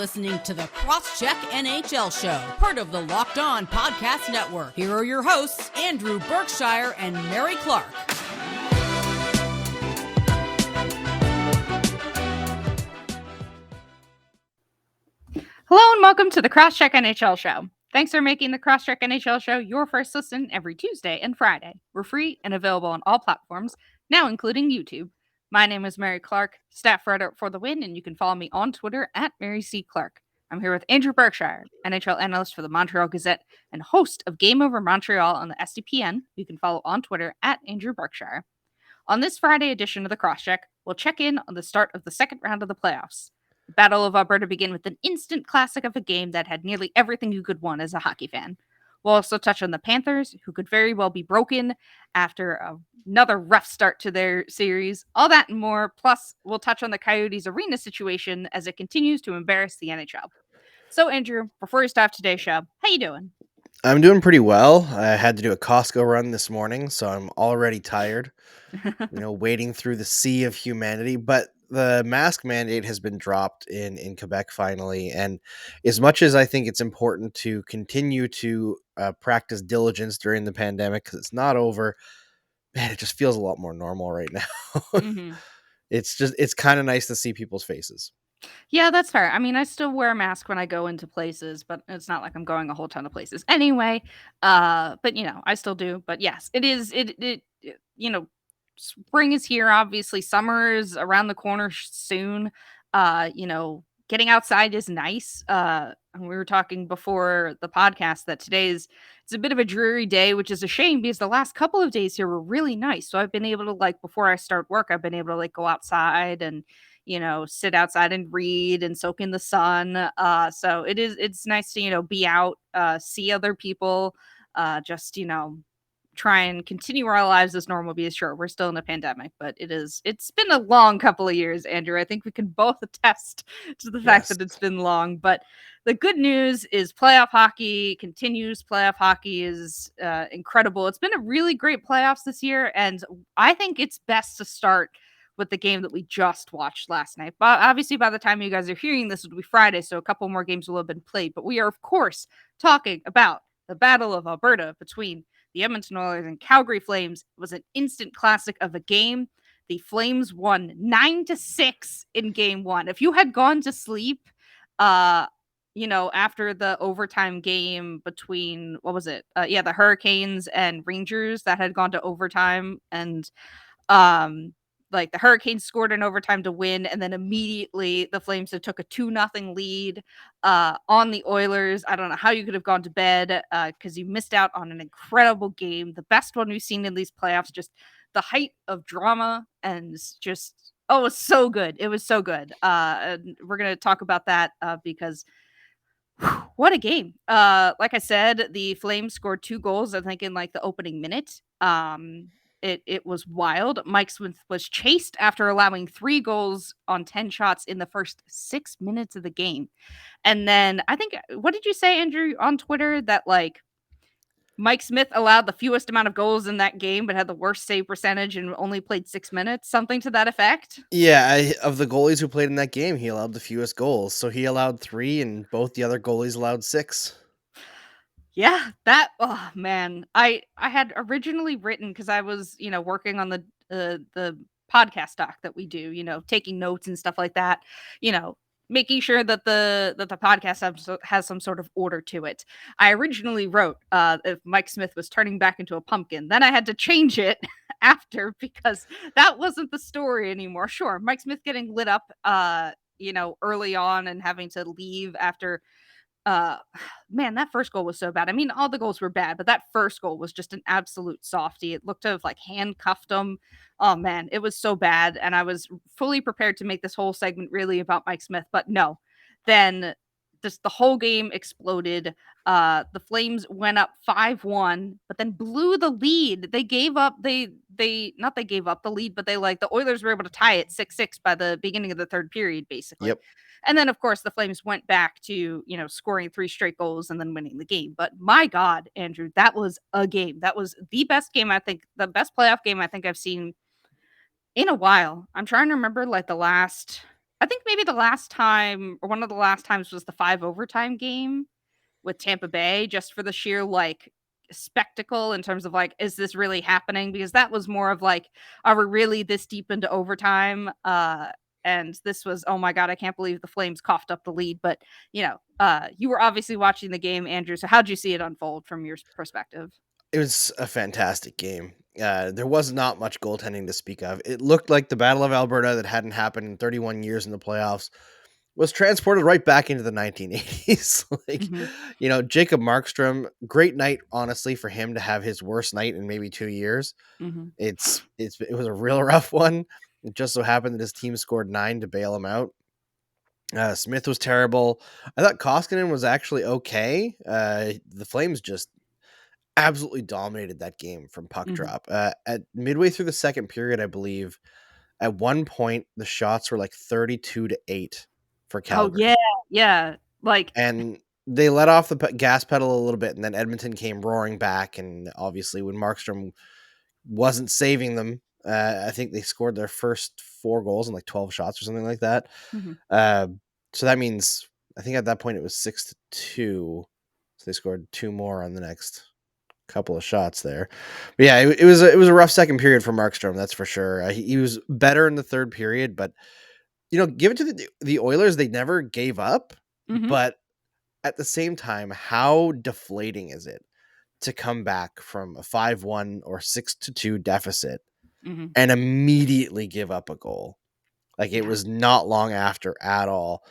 listening to the Crosscheck NHL Show, part of the Locked On Podcast Network. Here are your hosts, Andrew Berkshire and Mary Clark. Hello and welcome to the Crosscheck NHL Show. Thanks for making the Crosscheck NHL Show your first listen every Tuesday and Friday. We're free and available on all platforms, now including YouTube. My name is Mary Clark, staff writer for The Win, and you can follow me on Twitter at Mary C. Clark. I'm here with Andrew Berkshire, NHL analyst for the Montreal Gazette and host of Game Over Montreal on the SDPN. You can follow on Twitter at Andrew Berkshire. On this Friday edition of the Crosscheck, we'll check in on the start of the second round of the playoffs. The Battle of Alberta began with an instant classic of a game that had nearly everything you could want as a hockey fan. We'll also touch on the Panthers, who could very well be broken after another rough start to their series. All that and more. Plus, we'll touch on the Coyotes arena situation as it continues to embarrass the NHL. So, Andrew, before we start today's show, how you doing? I'm doing pretty well. I had to do a Costco run this morning, so I'm already tired, wading through the sea of humanity. But the mask mandate has been dropped in Quebec finally. And as much as I think it's important to continue to practice diligence during the pandemic, because it's not over, man, it just feels a lot more normal right now. Mm-hmm. It's kind of nice to see people's faces. Yeah, that's fair. I mean, I still wear a mask when I go into places, but it's not like I'm going a whole ton of places anyway. But I still do. But yes, it is. Spring is here. Obviously, summer is around the corner soon. Getting outside is nice. And we were talking before the podcast that it's a bit of a dreary day, which is a shame because the last couple of days here were really nice. So I've been able to before I start work, I've been able to go outside and sit outside and read and soak in the sun. So it's nice to, be out, see other people, try and continue our lives as normal, because sure, we're still in a pandemic, but it's been a long couple of years, Andrew. I think we can both attest to the fact that it's been long, but the good news is playoff hockey continues. Playoff hockey is incredible. It's been a really great playoffs this year, and I think it's best to start with the game that we just watched last night. But obviously, by the time you guys are hearing this, it'll be Friday, so a couple more games will have been played. But we are, of course, talking about the Battle of Alberta between the Edmonton Oilers and Calgary Flames. It was an instant classic of a game. The Flames won 9-6 in game one. If you had gone to sleep, after the overtime game between, the Hurricanes and Rangers that had gone to overtime, and the Hurricanes scored in overtime to win, and then immediately the Flames had took a 2-0 lead on the Oilers. I don't know how you could have gone to bed because you missed out on an incredible game, the best one we've seen in these playoffs. Just the height of drama, and just it was so good. It was so good. And we're gonna talk about that because what a game. Like I said, the Flames scored 2 goals, I think, in the opening minute. It was wild. Mike Smith was chased after allowing 3 goals on 10 shots in the first 6 minutes of the game. And then I think, what did you say, Andrew, on Twitter, that Mike Smith allowed the fewest amount of goals in that game, but had the worst save percentage and only played 6 minutes, something to that effect? Yeah, of the goalies who played in that game, he allowed the fewest goals. So he allowed 3, and both the other goalies allowed 6. Yeah, oh man, I had originally written, because I was working on the podcast doc that we do, taking notes and stuff like that, making sure that the podcast has some sort of order to it. I originally wrote if Mike Smith was turning back into a pumpkin. Then I had to change it after, because that wasn't the story anymore. Sure, Mike Smith getting lit up early on and having to leave after man, that first goal was so bad. I mean, all the goals were bad, but that first goal was just an absolute softie. It looked to have handcuffed him. Oh man, it was so bad. And I was fully prepared to make this whole segment really about Mike Smith, but no. Then just the whole game exploded. The Flames went up 5-1, but then blew the lead. They gave up. They gave up the lead, but the Oilers were able to tie it 6-6 by the beginning of the third period, basically. Yep. And then, of course, the Flames went back to, scoring 3 straight goals and then winning the game. But my God, Andrew, that was a game. That was the best game, I think, the best playoff game I think I've seen in a while. I'm trying to remember, the last, I think maybe the last time, or one of the last times, was the 5 overtime game with Tampa Bay, just for the sheer, like, spectacle in terms of, like, is this really happening? Because that was more of, like, are we really this deep into overtime? And this was, oh my god, I can't believe the Flames coughed up the lead. But, you were obviously watching the game, Andrew, so how'd you see it unfold from your perspective? It was a fantastic game. There was not much goaltending to speak of. It looked like the Battle of Alberta that hadn't happened in 31 years in the playoffs was transported right back into the 1980s. Like, Mhm, Jacob Markstrom, great night, honestly, for him to have his worst night in maybe 2 years. mhm. It was a real rough one. It just so happened that his team scored 9 to bail him out. Smith was terrible. I thought Koskinen was actually okay. The Flames just absolutely dominated that game from puck Mhm. drop. At midway through the second period, I believe, at one point the shots were like 32-8 for Oh, yeah, Calgary, yeah, like and they let off the gas pedal a little bit, and then Edmonton came roaring back. And obviously, when Markstrom wasn't saving them, I think they scored their first 4 goals in like 12 shots or something like that. Mhm, Uh, so that means I think at that point it was 6-2. So they scored 2 more on the next couple of shots there. But yeah, it was a rough second period for Markstrom, that's for sure. He was better in the third period, but give it to the Oilers. They never gave up, mhm, but at the same time, how deflating is it to come back from a 5-1 or 6-2 deficit mhm. and immediately give up a goal? Like, it Yeah. was not long after at all.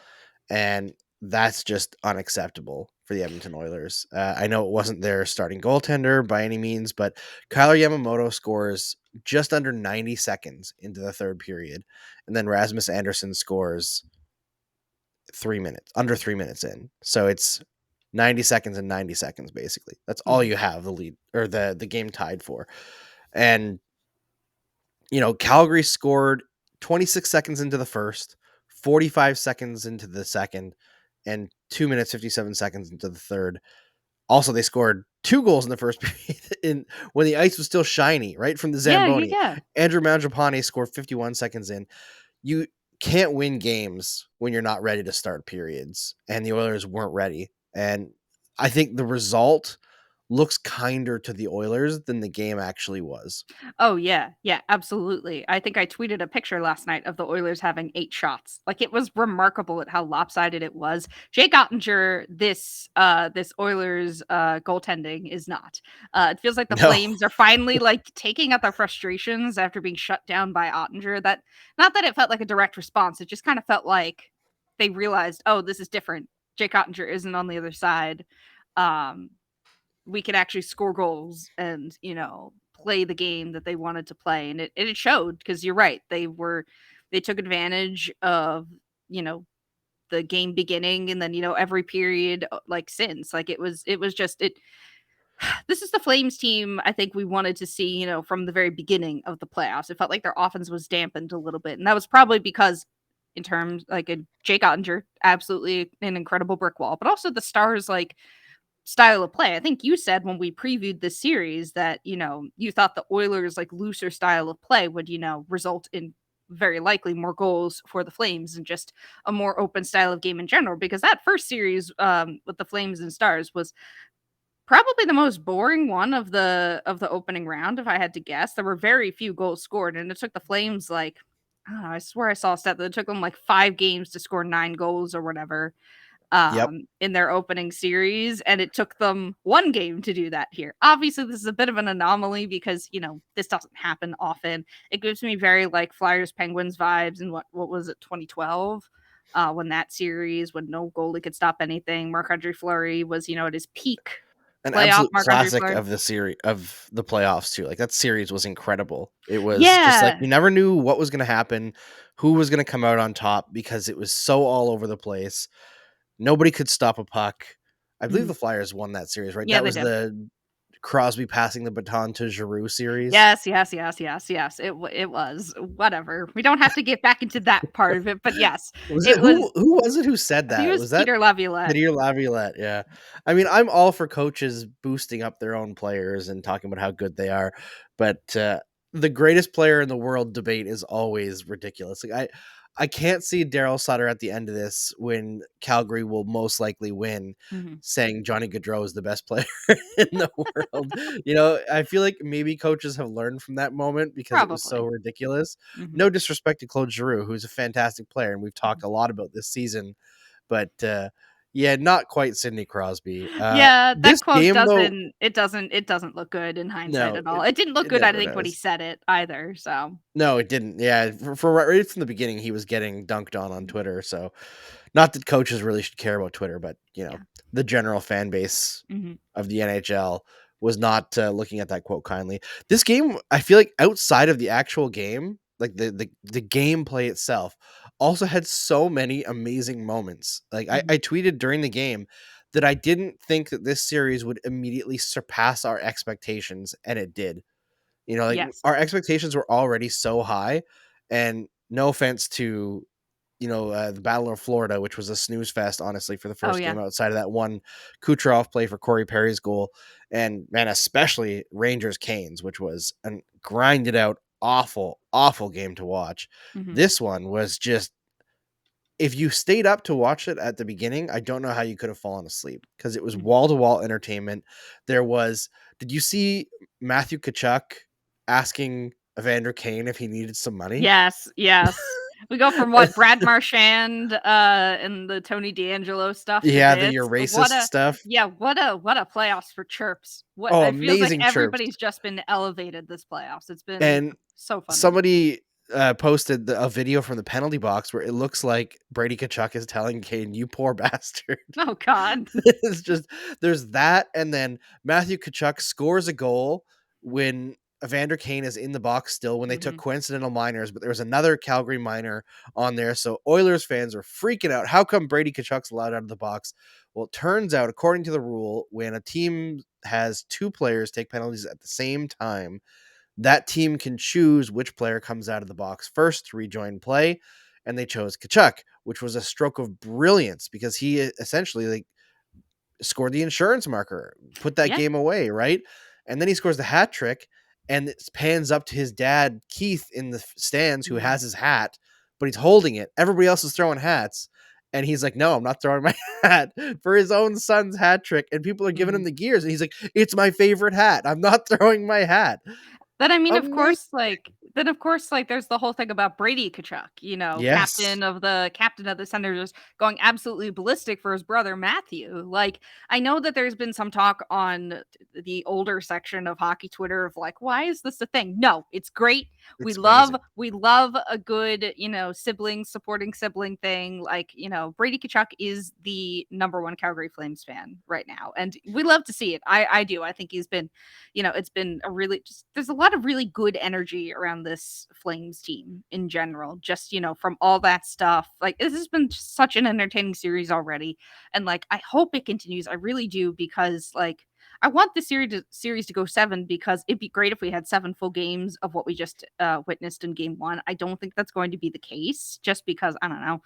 And that's just unacceptable for the Edmonton Oilers. I know it wasn't their starting goaltender by any means, but Kyler Yamamoto scores just under 90 seconds into the third period. And then Rasmus Anderson scores 3 minutes, under 3 minutes in. So it's 90 seconds and 90 seconds, basically. That's all Mhm. you have the lead or the game tied for. And Calgary scored 26 seconds into the first, 45 seconds into the second, and 2 minutes 57 seconds into the third. Also, they scored 2 goals in the first period when the ice was still shiny, right from the Yeah, yeah, Zamboni. yeah. Andrew Mangiapane scored 51 seconds in. You can't win games when you're not ready to start periods, and the Oilers weren't ready. And I think the result looks kinder to the Oilers than the game actually was. Oh, yeah, yeah, absolutely. I think I tweeted a picture last night of the Oilers having 8 shots. Like, it was remarkable at how lopsided it was. Jake Ottinger, this Oilers, goaltending is not. It feels like the No. Flames are finally, like, taking out their frustrations after being shut down by Ottinger. That not that it felt like a direct response, it just kinda felt like they realized, "Oh, this is different. Jake Ottinger isn't on the other side." Um we could actually score goals and, play the game that they wanted to play. And it showed, because you're right. They took advantage of, you know, the game beginning, and then, every period, like, since. Like, it was just it this is the Flames team I think we wanted to see, from the very beginning of the playoffs. It felt like their offense was dampened a little bit. And that was probably because, in terms like a Jake Ottinger, absolutely an incredible brick wall, but also the Stars, like, style of play. I think you said when we previewed this series that, you thought the Oilers, like, looser style of play would, result in very likely more goals for the Flames and just a more open style of game in general. Because that first series, with the Flames and Stars, was probably the most boring one of the opening round, if I had to guess. There were very few goals scored, and it took the Flames, like, I don't know, I swear I saw a stat that it took them like 5 games to score 9 goals or whatever, Yep. in their opening series, and it took them 1 game to do that here. Obviously, this is a bit of an anomaly because, this doesn't happen often. It gives me very, like, Flyers Penguins vibes in what was it, 2012, when that series, when no goalie could stop anything. Marc-Andre Fleury was, at his peak An playoff absolute Marc-Andre classic Fleury. of the series of the playoffs too. Like, that series was incredible. It was just like Yeah. you never knew what was going to happen, who was going to come out on top because it was so all over the place. Nobody could stop a puck. I believe Mhm. the Flyers won that series, right? Yeah, That they was did. the Crosby passing the baton to Giroux series. Yes, yes, yes, yes, yes. It was. Whatever. We don't have to get back into that part of it, but yes, Was it it was. who was it who said I think it that? was Was that Peter Laviolette. Didier Laviolette? Yeah. I mean, I'm all for coaches boosting up their own players and talking about how good they are, but the greatest player in the world debate is always ridiculous. Like, I can't see Daryl Sutter at the end of this, when Calgary will most likely win, Mhm. saying Johnny Gaudreau is the best player in the world. I feel like maybe coaches have learned from that moment because it was so Probably. ridiculous. Mhm. No disrespect to Claude Giroux, who's a fantastic player, and we've Mhm. talked a lot about this season, but yeah, not quite Sidney Crosby. Yeah, that This quote game though, doesn't look good in hindsight no, at all. It didn't look it good, I never think, when he does. said it either, so. No, it didn't. Yeah, for right from the beginning, he was getting dunked on Mhm. Twitter. So, not that coaches really should care about Twitter, but Yeah. the general fan base Mhm. of the NHL was not looking at that quote kindly. This game, I feel like outside of the actual game, like the gameplay itself, also had so many amazing moments. Like I Mhm. tweeted during the game that I didn't think that this series would immediately surpass our expectations, and it did. Like Yes. our expectations were already so high, and no offense to the Battle of Florida, which was a snooze fest, honestly, for the Oh, first yeah. game outside of that one Kucherov play for Corey Perry's goal, and man, especially Rangers Canes, which was a grinded out, awful, awful game to watch. Mhm. This one was just, if you stayed up to watch it at the beginning, I don't know how you could have fallen asleep, because it was Mhm. wall to wall entertainment. Did you see Matthew Tkachuk asking Evander Kane if he needed some money? Yes, yes. We go from what, Brad Marchand, and the Tony D'Angelo stuff to Yeah, the this. you're racist stuff. What a playoffs for chirps. What Oh, it feels like amazing chirps. everybody's just been elevated this playoffs. It's been And so funny. somebody posted a video from the penalty box where it looks like Brady Tkachuk is telling Kane, "You poor bastard." Oh god. It's just, there's that, and then Matthew Tkachuk scores a goal when Evander Kane is in the box still, when they took Mhm. coincidental minors, but there was another Calgary minor on there, so Oilers fans are freaking out. How come Brady Tkachuk's allowed out of the box? Well, it turns out, according to the rule, when a team has two players take penalties at the same time, that team can choose which player comes out of the box first to rejoin play, and they chose Tkachuk, which was a stroke of brilliance, because he essentially scored the insurance marker, put that Yeah. game away, right? And then he scores the hat trick, and it pans up to his dad, Keith, in the stands, who Mhm. has his hat, but he's holding it. Everybody else is throwing hats. And he's like, "No, I'm not throwing my hat," for his own son's hat trick. And people are giving him Mhm. the gears. And he's like, "It's my favorite hat. I'm not throwing my hat." Then I mean, Amazing. of course, like there's the whole thing about Brady Tkachuk, Yes. captain of the Senators, going absolutely ballistic for his brother Matthew. Like, I know that there's been some talk on the older section of hockey Twitter of like, why is this a thing? No, it's great. It's amazing. We love a good, sibling supporting sibling thing. Like, Brady Tkachuk is the number one Calgary Flames fan right now, and we love to see it. I do. I think he's been, it's been a really just there's a lot of really good energy around this Flames team in general. Just, from all that stuff. Like, this has been such an entertaining series already. And like, I hope it continues. I really do, because like, I want the series to go 7, because it'd be great if we had 7 full games of what we just witnessed in game 1. I don't think that's going to be the case, just because I don't know.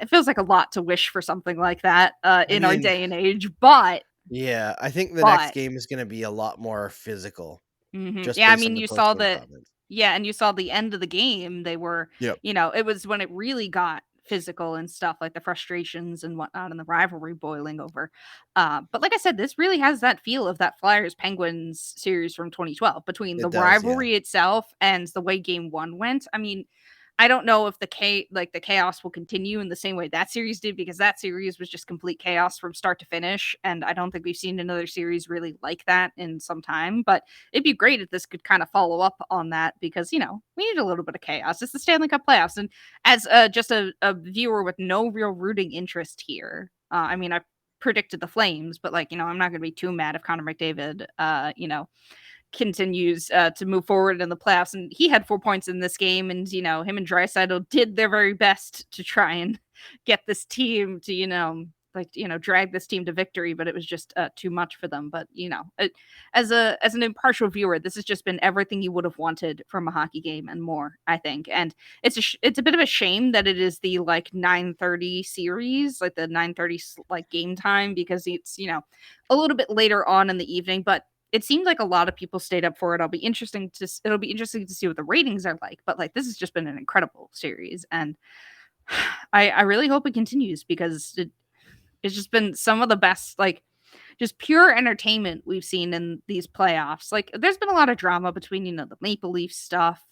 It feels like a lot to wish for something like that I in our mean, day and age, but yeah, I think the next but game is going to be a lot more physical, just Yeah, I based on mean, the post-game comments. and you saw the end of the game, they were, Yep. it was when it really got physical and stuff, like the frustrations and whatnot and the rivalry boiling over. But like I said, this really has that feel of that Flyers Penguins series from 2012, between the It does, yeah. rivalry itself and the way game 1 went. I mean, I don't know if the chaos will continue in the same way that series did, because that series was just complete chaos from start to finish, and I don't think we've seen another series really like that in some time. But it'd be great if this could kind of follow up on that, because we need a little bit of chaos. It's the Stanley Cup playoffs, and as just a viewer with no real rooting interest here, I mean, I predicted the Flames, but like, I'm not going to be too mad if Connor McDavid, continues to move forward in the playoffs. And he had 4 points in this game, and him and Draisaitl did their very best to try and get this team to drag this team to victory, but it was just too much for them. But as an impartial viewer, this has just been everything you would have wanted from a hockey game and more, I think. And it's a bit of a shame that it is the like 9:30 series, like the 9:30 like game time, because it's a little bit later on in the evening, but it seemed like a lot of people stayed up for it. It'll be interesting to see what the ratings are like. But like, this has just been an incredible series, and I really hope it continues because it's just been some of the best, like, just pure entertainment we've seen in these playoffs. Like, there's been a lot of drama between, the Maple Leaf stuff.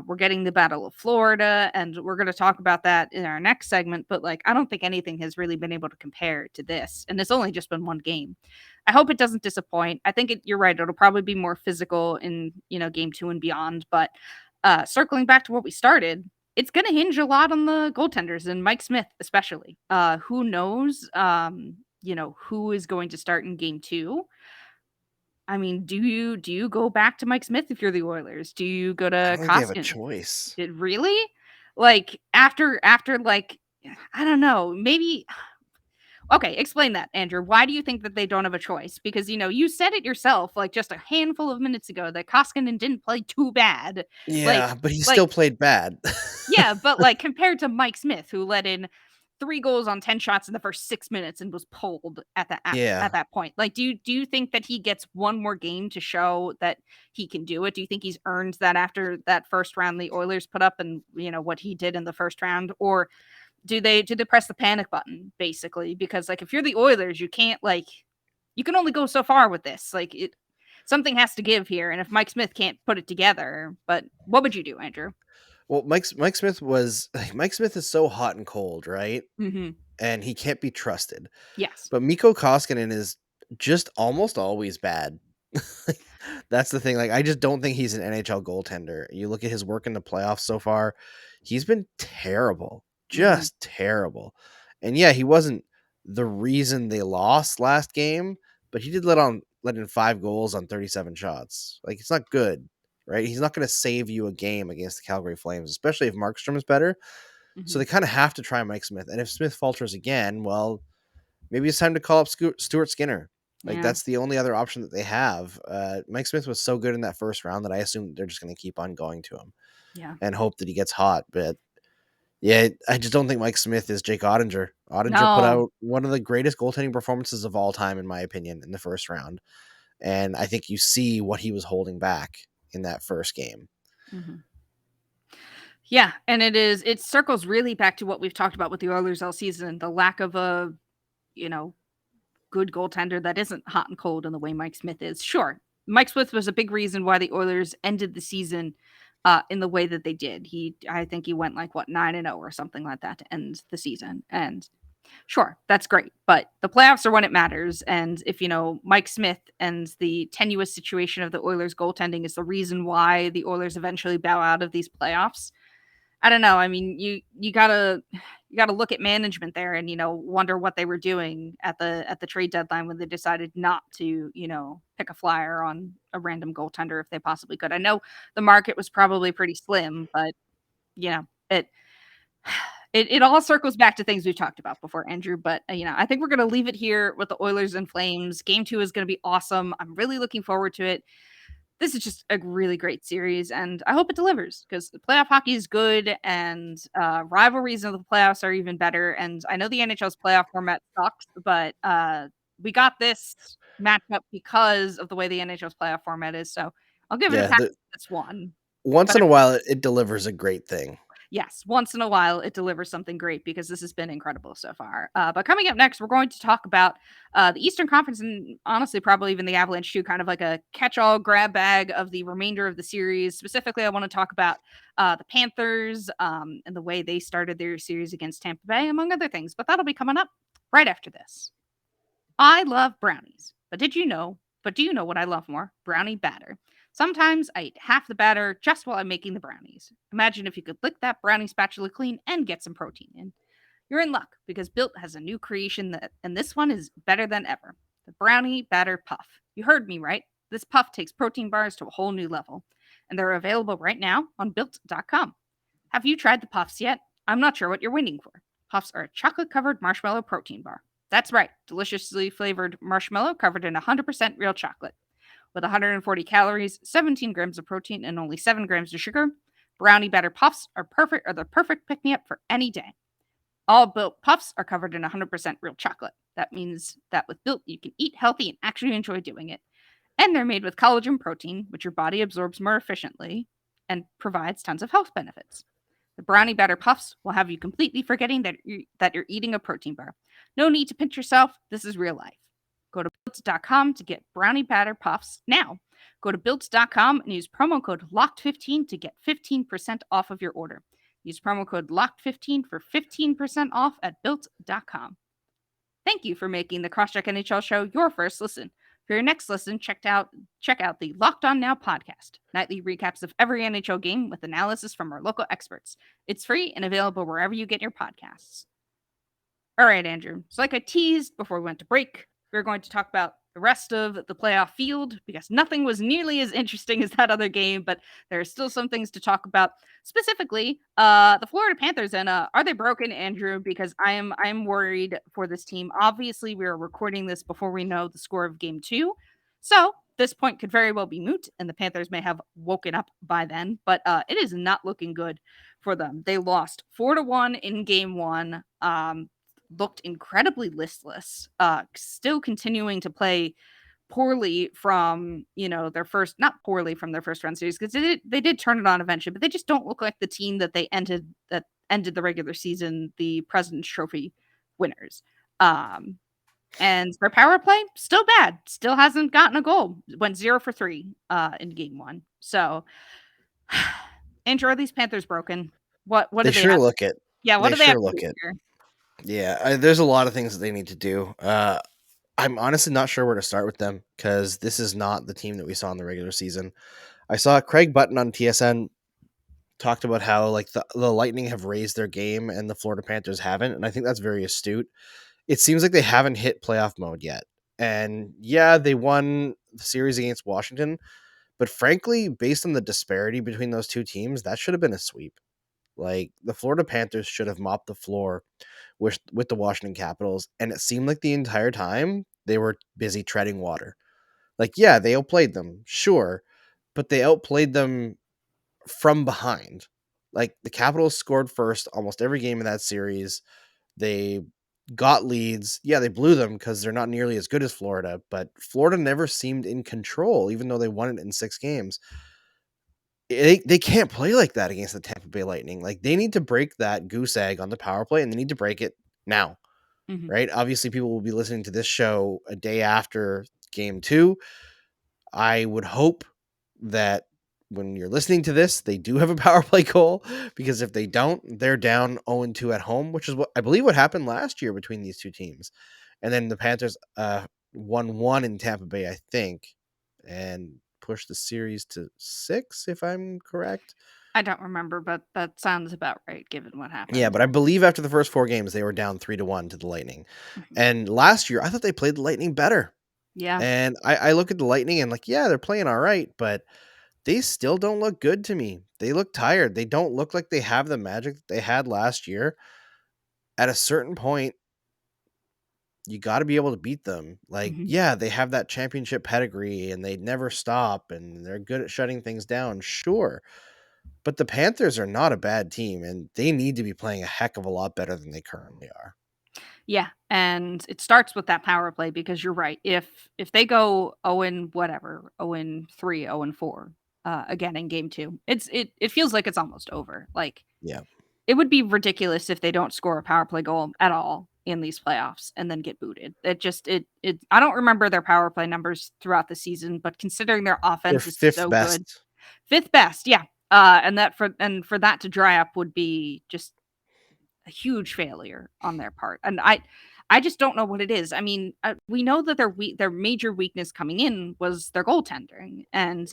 We're getting the Battle of Florida, and we're going to talk about that in our next segment. But like, I don't think anything has really been able to compare to this, and it's only just been one game. I hope it doesn't disappoint. I think you're right. It'll probably be more physical in game 2 and beyond. But circling back to what we started, it's going to hinge a lot on the goaltenders and Mike Smith, especially. Who knows? Who is going to start in game 2? I mean, do you go back to Mike Smith if you're the Oilers? Do you go I to don't think they have a Koskinen? choice. Did really? Like after like I don't know, maybe okay, explain that, Andrew. Why do you think that they don't have a choice? Because you said it yourself like just a handful of minutes ago that Koskinen didn't play too bad. Like Yeah, but he like still played bad. yeah, but like compared to Mike Smith, who let in 3 goals on 10 shots in the first 6 minutes and was pulled at Yeah. that point. Like, do you think that he gets one more game to show that he can do it? Do you think he's earned that after that first round the Oilers put up and what he did in the first round? Or do they press the panic button basically? Because like if you're the Oilers, you can't you can only go so far with this. Like something has to give here. And if Mike Smith can't put it together, but what would you do, Andrew? Well, Mike Smith Mike Smith is so hot and cold, right? Mm-hmm. And he can't be trusted. Yes. But Mikko Koskinen is just almost always bad. That's the thing. Like, I just don't think he's an NHL goaltender. You look at his work in the playoffs so far, he's been terrible, Mm-hmm. just terrible. And yeah, he wasn't the reason they lost last game, but he did let in 5 goals on 37 shots. Like, it's not good, right? He's not going to save you a game against the Calgary Flames, especially if Markstrom is better. So Mm-hmm. they kind of have to try Mike Smith. And if Smith falters again, well, maybe it's time to call up Stuart Skinner. Like, Yeah. that's the only other option that they have. Mike Smith was so good in that first round that I assume they're just going to keep on going to him Yeah. and hope that he gets hot. But yeah, I just don't think Mike Smith is Jake Ottinger. Ottinger put No. out one of the greatest goaltending performances of all time, in my opinion, in the first round. And I think you see what he was holding back in that first game. Mm-hmm. Yeah, and it circles really back to what we've talked about with the Oilers all season, the lack of a, you know, good goaltender that isn't hot and cold in the way Mike Smith is. Sure, Mike Smith was a big reason why the Oilers ended the season in the way that they did. I think he went like what 9-0 or something like that to end the season. And sure, that's great, but the playoffs are when it matters. And if Mike Smith and the tenuous situation of the Oilers goaltending is the reason why the Oilers eventually bow out of these playoffs, I don't know. I mean, you gotta look at management there and wonder what they were doing at the trade deadline when they decided not to pick a flyer on a random goaltender if they possibly could. I know the market was probably pretty slim, but you know it it all circles back to things we've talked about before, Andrew. But I think we're gonna leave it here with the Oilers and Flames. Game 2 is gonna be awesome. I'm really looking forward to it. This is just a really great series, and I hope it delivers because the playoff hockey is good, and rivalries in the playoffs are even better. And I know the NHL's playoff format sucks, but we got this matchup because of the way the NHL's playoff format is. So I'll give it a Yeah, pass. That's one. once But in a while, it delivers a great thing. yes, once in a while it delivers something great because this has been incredible so far. But coming up next, we're going to talk about the Eastern Conference and honestly, probably even the Avalanche too, kind of like a catch-all grab bag of the remainder of the series. Specifically, I want to talk about the Panthers and the way they started their series against Tampa Bay, among other things. But that'll be coming up right after this. I love brownies, but do you know what I love more? Brownie batter. Sometimes I eat half the batter just while I'm making the brownies. Imagine if you could lick that brownie spatula clean and get some protein in. You're in luck because Built has a new creation and this one is better than ever. The brownie batter puff. You heard me right. This puff takes protein bars to a whole new level, and they're available right now on built.com. Have you tried the puffs yet? I'm not sure what you're waiting for. Puffs are a chocolate covered marshmallow protein bar. That's right, deliciously flavored marshmallow covered in 100% real chocolate. With 140 calories, 17 grams of protein, and only 7 grams of sugar, brownie batter puffs are the perfect pick me up for any day. All Built puffs are covered in 100% real chocolate. That means that with Built, you can eat healthy and actually enjoy doing it. And they're made with collagen protein, which your body absorbs more efficiently and provides tons of health benefits. The brownie batter puffs will have you completely forgetting that you're eating a protein bar. No need to pinch yourself. This is real life. Go to built.com to get brownie batter puffs now. Go to built.com and use promo code LOCKED15 to get 15% off of your order. Use promo code LOCKED15 for 15% off at built.com. Thank you for making the Crosscheck NHL show your first listen. For your next listen, check out the Locked On Now podcast, nightly recaps of every NHL game with analysis from our local experts. It's free and available wherever you get your podcasts. All right, Andrew. So like I teased before we went to break, we're going to talk about the rest of the playoff field because nothing was nearly as interesting as that other game, but there are still some things to talk about. Specifically, the Florida Panthers and are they broken, Andrew? Because I'm worried for this team. Obviously, we are recording this before we know the score of Game 2, so this point could very well be moot, and the Panthers may have woken up by then. But it is not looking good for them. They lost 4-1 in Game 1. Looked incredibly listless, still continuing to play poorly from, their first, not poorly from their first round series, because they did turn it on eventually, but they just don't look like the team that ended the regular season, the President's Trophy winners. And their power play, still bad, still hasn't gotten a goal, went 0 for 3 in Game 1. So, Andrew, are these Panthers broken? What do they sure have? look it. Yeah, what They do they sure have to look do it. here? Yeah, there's a lot of things that they need to do. I'm honestly not sure where to start with them because this is not the team that we saw in the regular season. I saw Craig Button on TSN talked about how like the Lightning have raised their game and the Florida Panthers haven't, and I think that's very astute. It seems like they haven't hit playoff mode yet. And yeah, they won the series against Washington, but frankly, based on the disparity between those two teams, that should have been a sweep. Like the Florida Panthers should have mopped the floor with the Washington Capitals, and it seemed like the entire time they were busy treading water. Like, yeah, they outplayed them, sure, but they outplayed them from behind. Like the Capitals scored first almost every game in that series. They got leads. Yeah, they blew them because they're not nearly as good as Florida, but Florida never seemed in control, even though they won it in 6 games. They can't play like that against the Tampa Bay Lightning. Like they need to break that goose egg on the power play, and they need to break it now. Mm-hmm. Right? Obviously, people will be listening to this show a day after Game 2. I would hope that when you're listening to this, they do have a power play goal, because if they don't, they're down 0-2 at home, which is what I believe what happened last year between these two teams. And then the Panthers won 1 in Tampa Bay, I think, and pushed the series to 6, if I'm correct. I don't remember, but that sounds about right given what happened. Yeah, but I believe after the first 4 games, they were down 3-1 to the Lightning. Mm-hmm. And last year, I thought they played the Lightning better. Yeah. And I look at the Lightning and like, yeah, they're playing all right, but they still don't look good to me. They look tired. They don't look like they have the magic that they had last year. At a certain point, you got to be able to beat them. Like, Mm-hmm. yeah, they have that championship pedigree and they never stop and they're good at shutting things down. Sure. But the Panthers are not a bad team, and they need to be playing a heck of a lot better than they currently are. Yeah, and it starts with that power play because you're right. If they go 0-3, 0-4 again in Game 2, it feels like it's almost over. Like, Yeah, it would be ridiculous if they don't score a power play goal at all in these playoffs and then get booted. I don't remember their power play numbers throughout the season, but considering their offense is they're 5th so best. good, 5th best, yeah. And for that to dry up would be just a huge failure on their part. And I just don't know what it is. I mean, we know that their major weakness coming in was their goaltending, and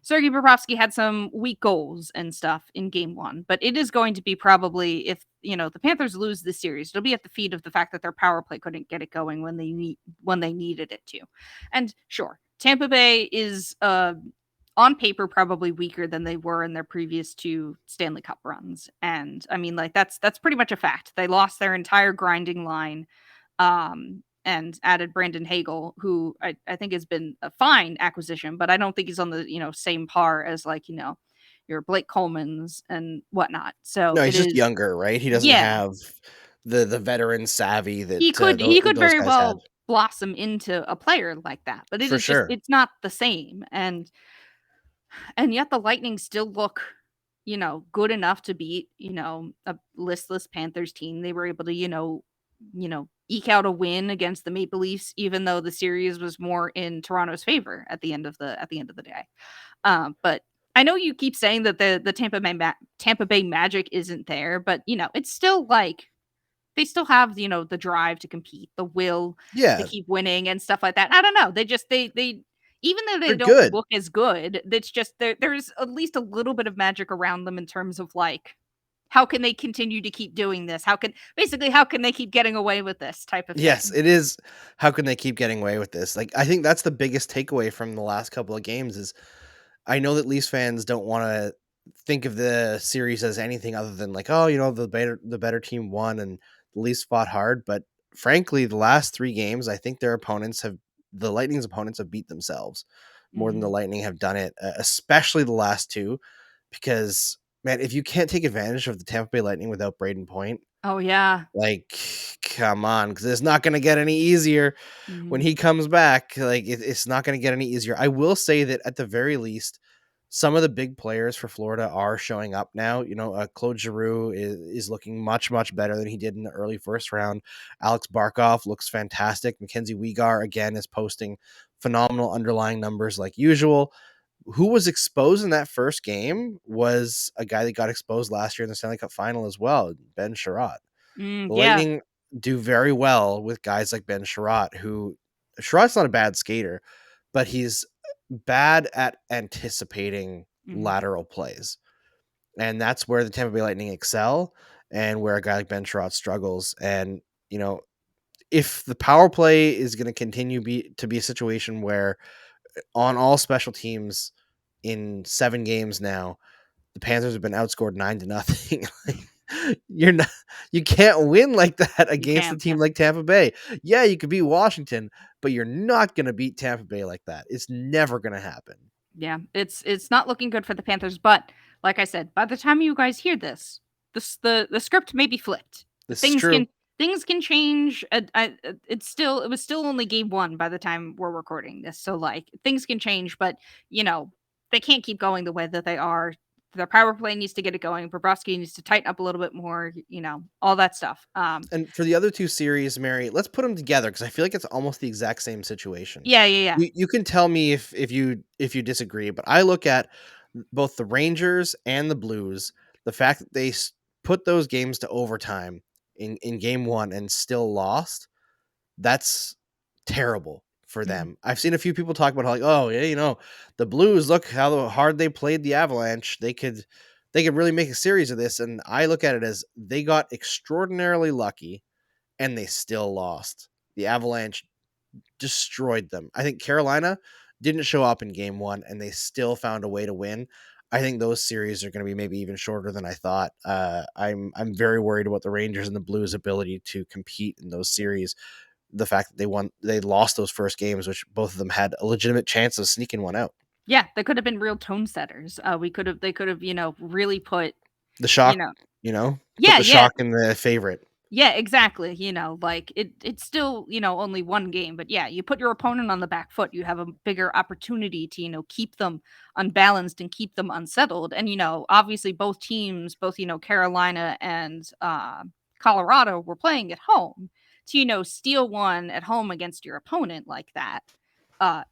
Sergei Bobrovsky had some weak goals and stuff in Game 1, but it is going to be probably, if the Panthers lose this series, it'll be at the feet of the fact that their power play couldn't get it going when they needed it to. And sure, Tampa Bay is on paper probably weaker than they were in their previous 2 Stanley Cup runs. And I mean, like that's pretty much a fact. They lost their entire grinding line and added Brandon Hagel, who I think has been a fine acquisition, but I don't think he's on the same par as like your Blake Coleman's and whatnot. So No, he's it just is younger, right? He doesn't yeah. have the veteran savvy that He could those very guys well had. blossom into a player like that. But it For is just, sure. it's not the same. And yet the Lightning still look, good enough to beat, a listless Panthers team. They were able to, eke out a win against the Maple Leafs, even though the series was more in Toronto's favor at the end of the day. But I know you keep saying that the Tampa Bay Magic isn't there, but it's still like they still have, the drive to compete, the will to Yeah, keep winning and stuff like that. I don't know. They just they even though they they're don't good. look as good, it's just there's at least a little bit of magic around them in terms of like how can they continue to keep doing this? How can they keep getting away with this type of Yes, thing? it is. How can they keep getting away with this? Like, I think that's the biggest takeaway from the last couple of games is I know that Leafs fans don't want to think of the series as anything other than like, oh, the better team won and the Leafs fought hard. But frankly, the last 3 games, I think the Lightning's opponents have beat themselves more than the Mhm. Lightning have done it, especially the last two. Because man, if you can't take advantage of the Tampa Bay Lightning without Braden Point, Oh yeah. like, come on, because it's not going to get any easier when Mhm. he comes back. Like, it's not going to get any easier. I will say that at the very least, some of the big players for Florida are showing up now. Claude Giroux is looking much, much better than he did in the early first round. Alex Barkov looks fantastic. Mackenzie Weegar, again, is posting phenomenal underlying numbers like usual. Who was exposed in that first game was a guy that got exposed last year in the Stanley Cup final as well, Ben Sherratt. The Yeah. Lightning do very well with guys like Ben Sherratt, who Sherratt's not a bad skater, but he's bad at anticipating Mhm. lateral plays. And that's where the Tampa Bay Lightning excel and where a guy like Ben Sherratt struggles. And, you know, if the power play is going to continue to be a situation where on all special teams in 7 games now, the Panthers have been outscored 9-0. You're not, you can't win like that You against a can't. team like Tampa Bay. Yeah, you could beat Washington, but you're not going to beat Tampa Bay like that. It's never going to happen. Yeah, it's not looking good for the Panthers, but like I said, by the time you guys hear this, the script may be flipped. This is Things true. can things can change. It was still only game one by the time we're recording this, so like things can change, but they can't keep going the way that they are. Their power play needs to get it going. Bobrovsky needs to tighten up a little bit more. All that stuff. And for the other 2 series, Mary, let's put them together because I feel like it's almost the exact same situation. Yeah, yeah, yeah. You can tell me if you disagree, but I look at both the Rangers and the Blues, the fact that they put those games to overtime in game 1 and still lost, that's terrible for Mhm. them. I've seen a few people talk about how like, oh yeah, the Blues, look how hard they played the Avalanche. They could really make a series of this. And I look at it as they got extraordinarily lucky and they still lost. The Avalanche destroyed them. I think Carolina didn't show up in game 1 and they still found a way to win. I think those series are going to be maybe even shorter than I thought. I'm very worried about the Rangers and the Blues' ability to compete in those series. The fact that they lost those first games, which both of them had a legitimate chance of sneaking one out. Yeah, they could have been real tone setters. They could have, really put, The you shock, know, put yeah, the yeah, shock in the favorite. yeah, exactly. Like it's still, only one game, but yeah, you put your opponent on the back foot, you have a bigger opportunity to, keep them unbalanced and keep them unsettled. And, obviously both teams, both, Carolina and Colorado were playing at home to, steal one at home against your opponent like that.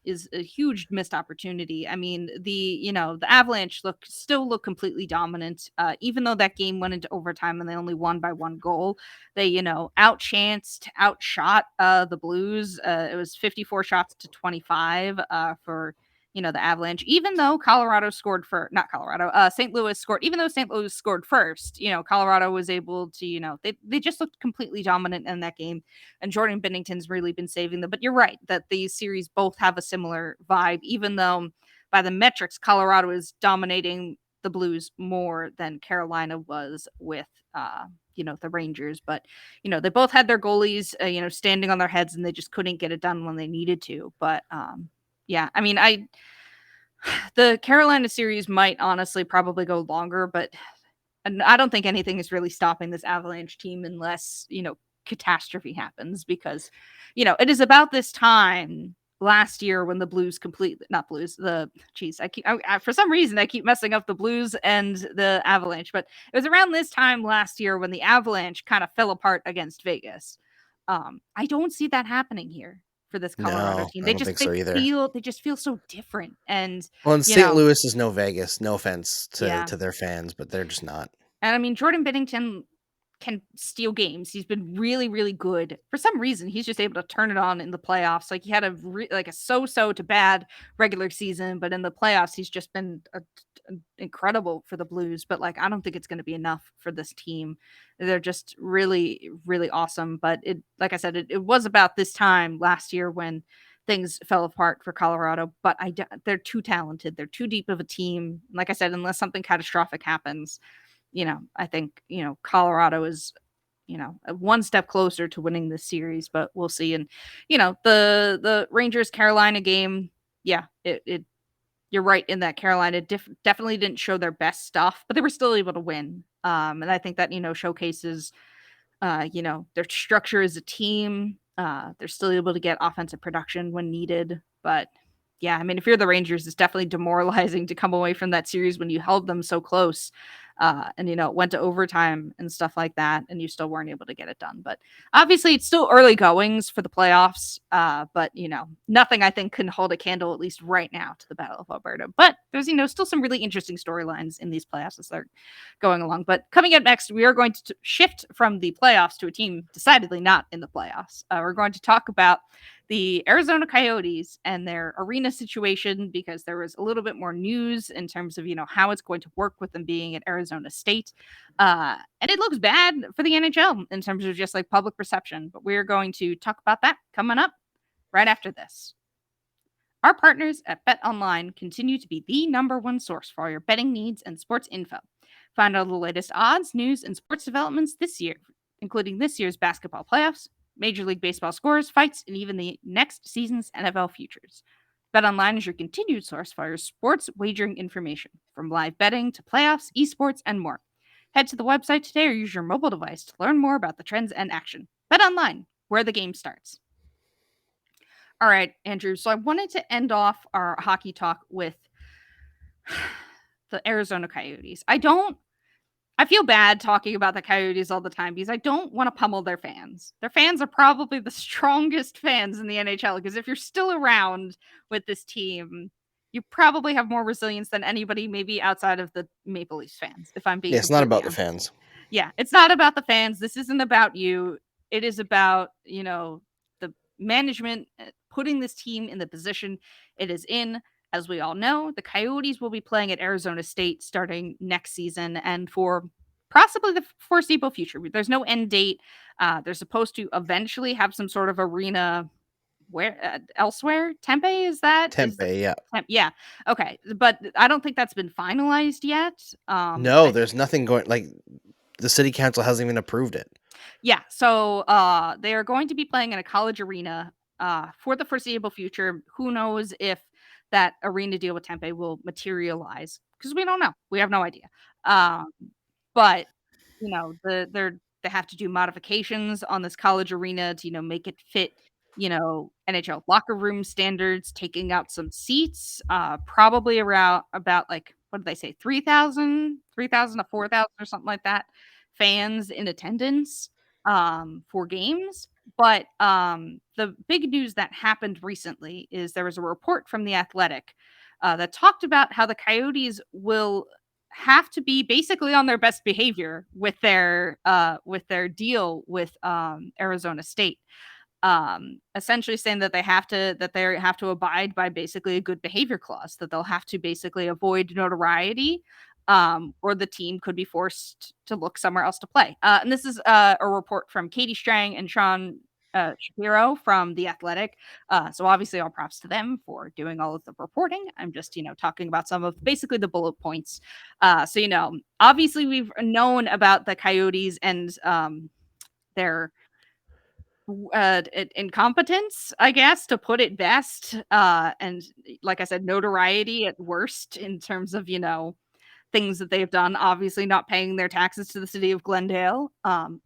Is a huge missed opportunity. I mean, the Avalanche still look completely dominant, even though that game went into overtime and they only won by 1 goal. They, outshot the Blues. It was 54 shots to 25 for the Avalanche. Even though Colorado scored for not Colorado, St. Louis scored. Even though St. Louis scored first, Colorado was able to, they just looked completely dominant in that game, and Jordan Bennington's really been saving them. But you're right that these series both have a similar vibe, even though by the metrics, Colorado is dominating the Blues more than Carolina was with the Rangers. But they both had their goalies standing on their heads, and they just couldn't get it done when they needed to. But yeah, I mean, the Carolina series might honestly probably go longer, but and I don't think anything is really stopping this Avalanche team unless, catastrophe happens, because, it is about this time last year when the Blues not Blues, for some reason I keep messing up the Blues and the Avalanche, but it was around this time last year when the Avalanche kind of fell apart against Vegas. I don't see that happening here for this Colorado No, team. I don't think so either. They just feel so different. And Well, and you St. know, Louis is no Vegas. No offense yeah. to their fans, but they're just not. And I mean, Jordan Binnington can steal games. He's been really, really good. For some reason, he's just able to turn it on in the playoffs. Like, he had a so-so to bad regular season, but in the playoffs, he's just been incredible for the Blues. But like, I don't think it's going to be enough for this team. They're just really, really awesome. But like I said, it was about this time last year when things fell apart for Colorado. But they're too talented. They're too deep of a team. Like I said, unless something catastrophic happens, I think, Colorado is, one step closer to winning this series, but we'll see. And, the Rangers Carolina game, yeah, you're right in that Carolina definitely didn't show their best stuff, but they were still able to win. And I think that, showcases, their structure as a team. They're still able to get offensive production when needed, but yeah, I mean, if you're the Rangers, it's definitely demoralizing to come away from that series when you held them so close. And it went to overtime and stuff like that, and you still weren't able to get it done. But obviously, it's still early goings for the playoffs. But nothing I think can hold a candle, at least right now, to the Battle of Alberta. But there's still some really interesting storylines in these playoffs as they're going along. But coming up next, we are going to shift from the playoffs to a team decidedly not in the playoffs. We're going to talk about the Arizona Coyotes and their arena situation, because there was a little bit more news in terms of, how it's going to work with them being at Arizona State. And it looks bad for the NHL in terms of just like public perception. But we're going to talk about that coming up right after this. Our partners at BetOnline continue to be the number one source for all your betting needs and sports info. Find all the latest odds, news, and sports developments this year, including this year's basketball playoffs, Major League Baseball scores, fights, and even the next season's NFL futures. BetOnline is your continued source for your sports wagering information, from live betting to playoffs, esports, and more. Head to the website today or use your mobile device to learn more about the trends and action. BetOnline, where the game starts. All right, Andrew. So I wanted to end off our hockey talk with the Arizona Coyotes. I feel bad talking about the Coyotes all the time because I don't want to pummel their fans. Their fans are probably the strongest fans in the NHL, because if you're still around with this team, you probably have more resilience than anybody maybe outside of the Maple Leafs fans, if I'm being Yeah, it's not about honest. the fans. Yeah, it's not about the fans. This isn't about you. It is about, the management putting this team in the position it is in. As we all know, the Coyotes will be playing at Arizona State starting next season and for possibly the foreseeable future. There's no end date. They're supposed to eventually have some sort of arena elsewhere. Tempe, is that? Tempe, yeah. Yeah. Okay. But I don't think that's been finalized yet. No, there's nothing going. Like, the city council hasn't even approved it. Yeah. So they are going to be playing in a college arena for the foreseeable future. Who knows if that arena deal with Tempe will materialize, because we don't know. We have no idea. But they have to do modifications on this college arena to make it fit NHL locker room standards, taking out some seats, probably around about, like, what did they say, 3,000 to 4,000 or something like that fans in attendance for games. But the big news that happened recently is there was a report from The Athletic that talked about how the Coyotes will have to be basically on their best behavior with their deal with Arizona State. Essentially saying that they have to abide by basically a good behavior clause, that they'll have to basically avoid notoriety, or the team could be forced to look somewhere else to play. And this is a report from Katie Strang and Sean Shapiro from The Athletic. So obviously all props to them for doing all of the reporting. I'm just, talking about some of basically the bullet points. So, obviously we've known about the Coyotes and their incompetence, I guess, to put it best. And like I said, notoriety at worst in terms of, things that they've done, obviously not paying their taxes to the city of Glendale,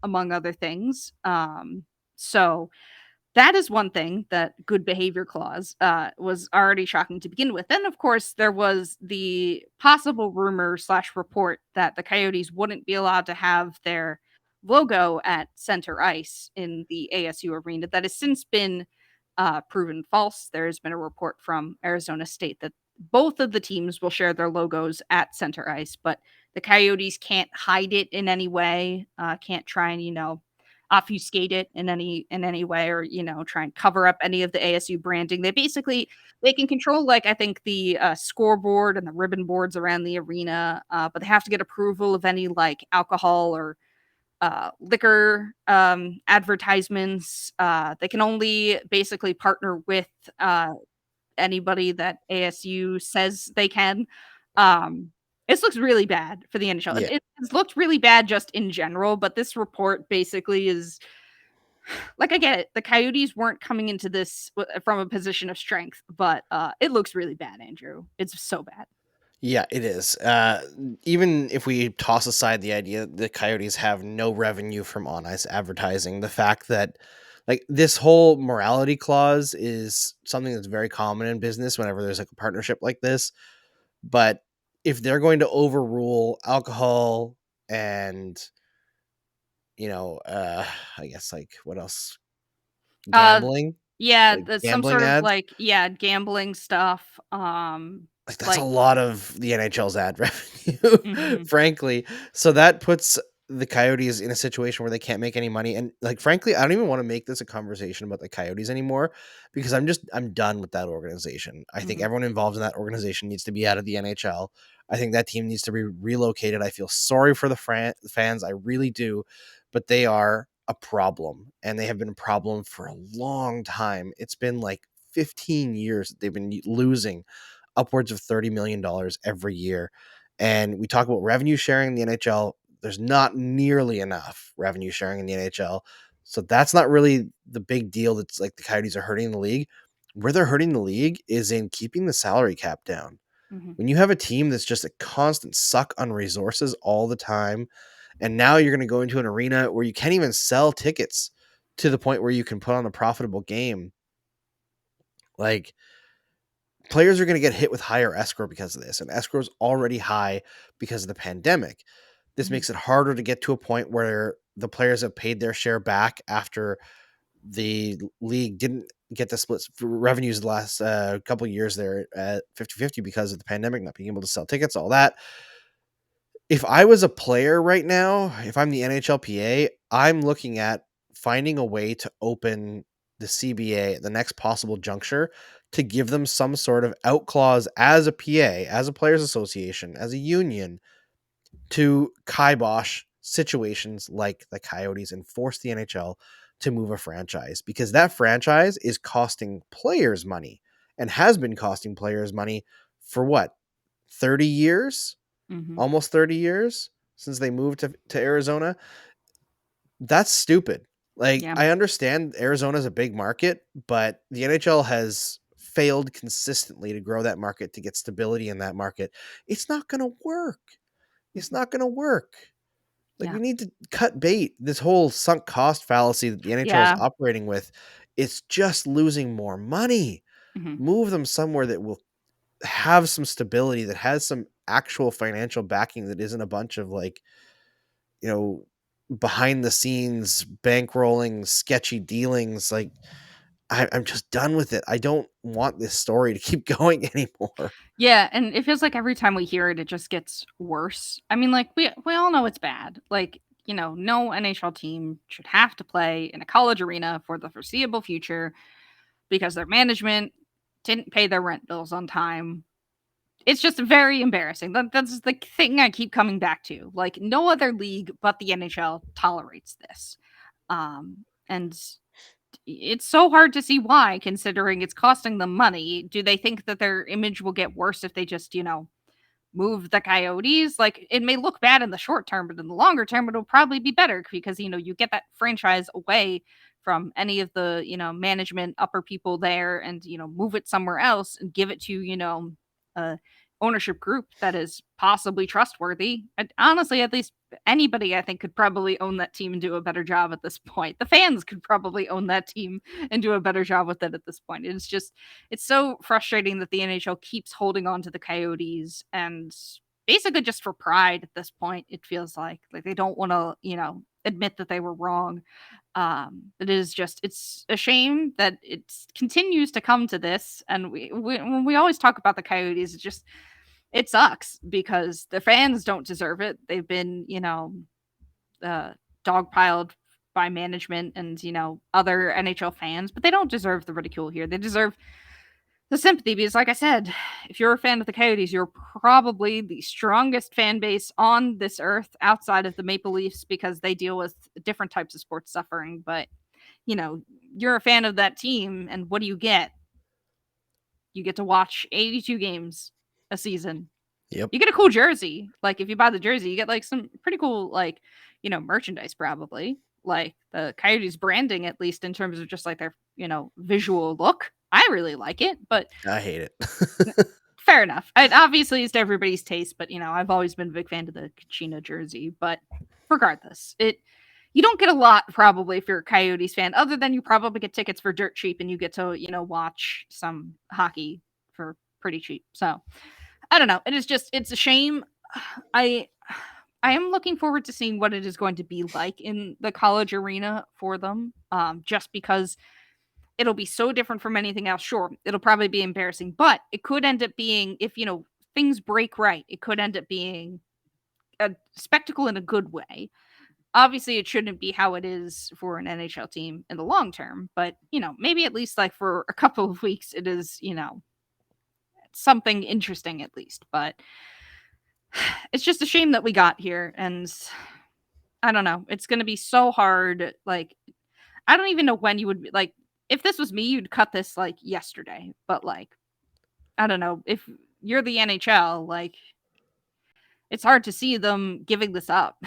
among other things. So that is one thing that good behavior clause was already shocking to begin with. Then, of course, there was the possible rumor slash report that the Coyotes wouldn't be allowed to have their logo at center ice in the ASU arena. That has since been proven false. There has been a report from Arizona State that both of the teams will share their logos at center ice, but the Coyotes can't hide it in any way. Can't try and obfuscate it in any way, or try and cover up any of the ASU branding. They can control, like, I think the scoreboard and the ribbon boards around the arena, but they have to get approval of any like alcohol or liquor advertisements. They can only basically partner with anybody that ASU says they can. Um, this looks really bad for the NHL. Yeah. It's looked really bad just in general, but this report basically is like, I get it. The Coyotes weren't coming into this from a position of strength, but it looks really bad, Andrew. It's so bad. Yeah, it is. Even if we toss aside the idea that the Coyotes have no revenue from on ice advertising, the fact that like this whole morality clause is something that's very common in business whenever there's like a partnership like this. But if they're going to overrule alcohol and I guess like what else? Uh, Gambling, yeah, like that's some gambling sort of ads. like, yeah, gambling stuff. Like, that's a Like, lot of the NHL's ad revenue, mhm, frankly. So that puts the Coyotes in a situation where they can't make any money. And like, frankly, I don't even want to make this a conversation about the Coyotes anymore because I'm done with that organization. I think mhm, everyone involved in that organization needs to be out of the NHL. I think that team needs to be relocated. I feel sorry for the fans. I really do, but they are a problem and they have been a problem for a long time. It's been like 15 years that they've been losing upwards of $30 million every year. And we talk about revenue sharing in the NHL. There's not nearly enough revenue sharing in the NHL. So that's not really the big deal. That's like the Coyotes are hurting the league. Where they're hurting the league is in keeping the salary cap down. mhm. When you have a team that's just a constant suck on resources all the time, and now you're going to go into an arena where you can't even sell tickets to the point where you can put on a profitable game. Like, players are going to get hit with higher escrow because of this, and escrow is already high because of the pandemic. This Mhm. makes it harder to get to a point where the players have paid their share back after the league didn't get the splits for revenues the last couple of years there at 50-50 because of the pandemic, not being able to sell tickets, all that. If I was a player right now, if I'm the NHLPA, I'm looking at finding a way to open the CBA at the next possible juncture to give them some sort of out clause as a PA, as a players association, as a union to kibosh situations like the Coyotes and force the NHL to move a franchise, because that franchise is costing players money and has been costing players money for what, 30 years? Mhm. Almost 30 years since they moved to Arizona. That's stupid. Like, Yeah. I understand Arizona's a big market, but the NHL has failed consistently to grow that market, to get stability in that market. It's not going to work. It's Mhm. not going to work. Like, Yeah. we need to cut bait. This whole sunk cost fallacy that the NHL is Yeah. operating with, it's just losing more money. Mhm. Move them somewhere that will have some stability, that has some actual financial backing, that isn't a bunch of like, you know, behind the scenes bankrolling, sketchy dealings. Like, I'm just done with it. I don't want this story to keep going anymore. Yeah, and it feels like every time we hear it, it just gets worse. I mean, like, we all know it's bad. Like, no NHL team should have to play in a college arena for the foreseeable future because their management didn't pay their rent bills on time. It's just very embarrassing. That's the thing I keep coming back to. Like, no other league but the NHL tolerates this. And it's so hard to see why, considering it's costing them money. Do they think that their image will get worse if they just, move the Coyotes? Like, it may look bad in the short term, but in the longer term, it'll probably be better because, you get that franchise away from any of the, management upper people there and, move it somewhere else and give it to, a ownership group that is possibly trustworthy. And honestly, at least anybody I think could probably own that team and do a better job at this point. The fans could probably own that team and do a better job with it at this point. It's so frustrating that the NHL keeps holding on to the Coyotes, and basically just for pride at this point. It feels like they don't want to, admit that they were wrong. It's a shame that it continues to come to this. And when we always talk about the Coyotes, it sucks because the fans don't deserve it. They've been, dogpiled by management and, other NHL fans, but they don't deserve the ridicule here. They deserve the sympathy because, like I said, if you're a fan of the Coyotes, you're probably the strongest fan base on this earth outside of the Maple Leafs because they deal with different types of sports suffering. But, you're a fan of that team, and what do you get? You get to watch 82 games a season. Yep. You get a cool jersey. Like, if you buy the jersey, you get, like, some pretty cool, like, merchandise probably. Like, the Coyotes branding, at least in terms of just, like, their, visual look. I really like it, but I hate it. fair enough. It obviously is to everybody's taste, but, I've always been a big fan of the Kachina jersey. But regardless, you don't get a lot probably if you're a Coyotes fan, other than you probably get tickets for dirt cheap and you get to, watch some hockey for pretty cheap. So I don't know. It's a shame. I am looking forward to seeing what it is going to be like in the college arena for them. Just because it'll be so different from anything else. Sure, it'll probably be embarrassing, but it could end up being, if things break right, it could end up being a spectacle in a good way. Obviously, it shouldn't be how it is for an NHL team in the long term, but maybe at least like for a couple of weeks, it is something interesting at least. But it's just a shame that we got here, and I don't know. It's going to be so hard. Like, I don't even know when you would be like. If this was me, you'd cut this like yesterday. But like, I don't know. If you're the NHL, like, it's hard to see them giving this up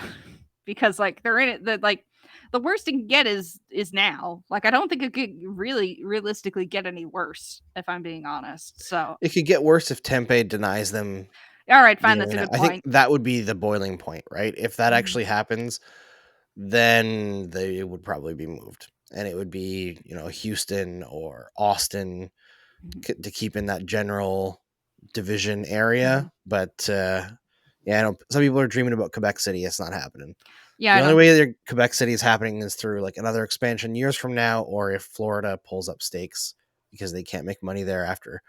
because like they're in it. Like, the worst it can get is now. Like, I don't think it could really realistically get any worse, if I'm being honest. So It could get worse if Tempe denies them. all right, fine. That's a good I point. think that would be the boiling point, right? If that actually happens, then they would probably be moved. And it would be, Houston or Austin to keep in that general division area. But yeah, I know some people are dreaming about Quebec City. It's not happening. Yeah, the only way that Quebec City is happening is through like another expansion years from now, or if Florida pulls up stakes because they can't make money there after,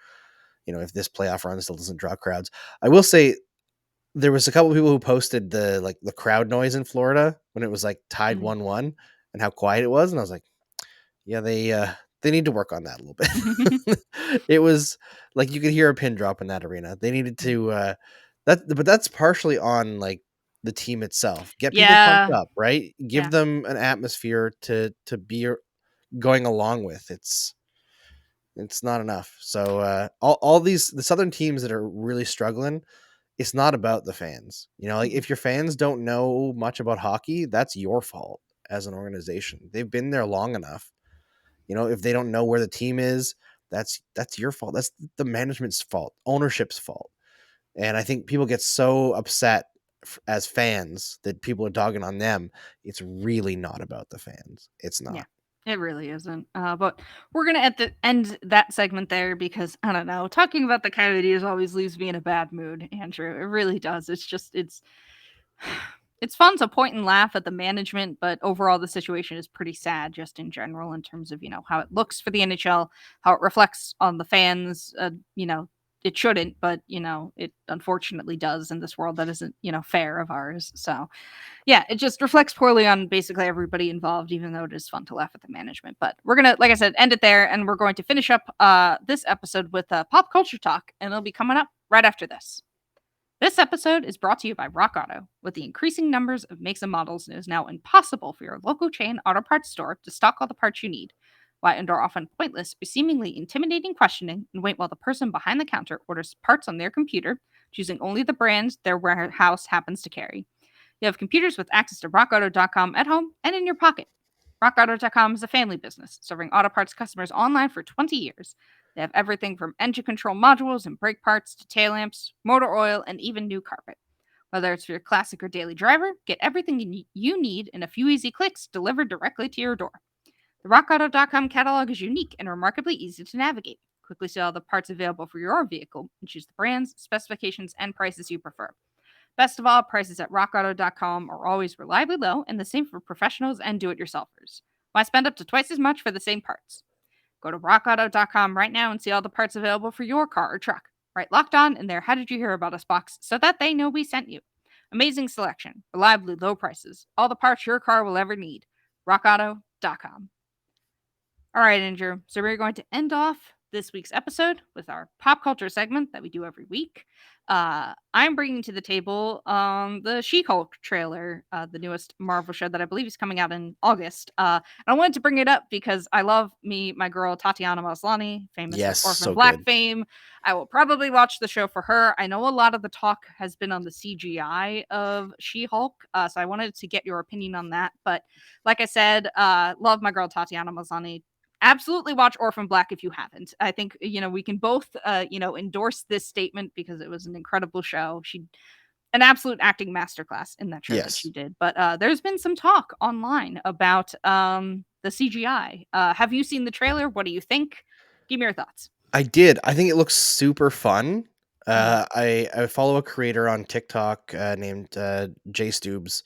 if this playoff run still doesn't draw crowds. I will say there was a couple of people who posted the crowd noise in Florida when it was like tied 1-1 and how quiet it was, and I was like, yeah, they need to work on that a little bit. It was like you could hear a pin drop in that arena. They needed to but that's partially on like the team itself. Get people pumped up, right? Give them an atmosphere to be going along with. It's not enough. So all the southern teams that are really struggling, it's not about the fans. Like if your fans don't know much about hockey, that's your fault as an organization. They've been there long enough. If they don't know where the team is, that's your fault. That's the management's fault, ownership's fault. And I think people get so upset as fans that people are dogging on them. It's really not about the fans. It's not. Yeah, it really isn't. But we're going to end that segment there because, I don't know, talking about the Coyotes always leaves me in a bad mood, Andrew. It really does. It's fun to point and laugh at the management, but overall the situation is pretty sad just in general in terms of, how it looks for the NHL, how it reflects on the fans. It shouldn't, but, it unfortunately does in this world that isn't, fair of ours. So, yeah, it just reflects poorly on basically everybody involved, even though it is fun to laugh at the management. But we're going to, like I said, end it there, and we're going to finish up this episode with pop culture talk, and it'll be coming up right after this. This episode is brought to you by Rock Auto. With the increasing numbers of makes and models, it is now impossible for your local chain auto parts store to stock all the parts you need. Why endure often pointless or seemingly intimidating questioning and wait while the person behind the counter orders parts on their computer, choosing only the brand their warehouse happens to carry. You have computers with access to rockauto.com at home and in your pocket. RockAuto.com is a family business, serving auto parts customers online for 20 years. They have everything from engine control modules and brake parts to tail lamps, motor oil, and even new carpet. Whether it's for your classic or daily driver, get everything you need in a few easy clicks delivered directly to your door. The RockAuto.com catalog is unique and remarkably easy to navigate. Quickly see all the parts available for your vehicle and choose the brands, specifications, and prices you prefer. Best of all, prices at RockAuto.com are always reliably low and the same for professionals and do-it-yourselfers. Why spend up to twice as much for the same parts? Go to RockAuto.com right now and see all the parts available for your car or truck. Right locked on in their How Did You Hear About Us box so that they know we sent you. Amazing selection, reliably low prices, all the parts your car will ever need. RockAuto.com. All right, Andrew. So we're going to end off this week's episode with our pop culture segment that we do every week. I'm bringing to the table the She-Hulk trailer, the newest Marvel show that I believe is coming out in August. And I wanted to bring it up because I love my girl Tatiana Maslany, famous Yes, for Orphan so Black good. fame. I will probably watch the show for her. I know a lot of the talk has been on the CGI of She-Hulk, so I wanted to get your opinion on that. But like I said, love my girl Tatiana Maslany. Absolutely watch Orphan Black if you haven't. I think, we can both, endorse this statement because it was an incredible show. An absolute acting masterclass in that show that she Yes. did. But there's been some talk online about the CGI. Have you seen the trailer? What do you think? Give me your thoughts. I did. I think it looks super fun. Mhm. I follow a creator on TikTok named Jay Stoobs,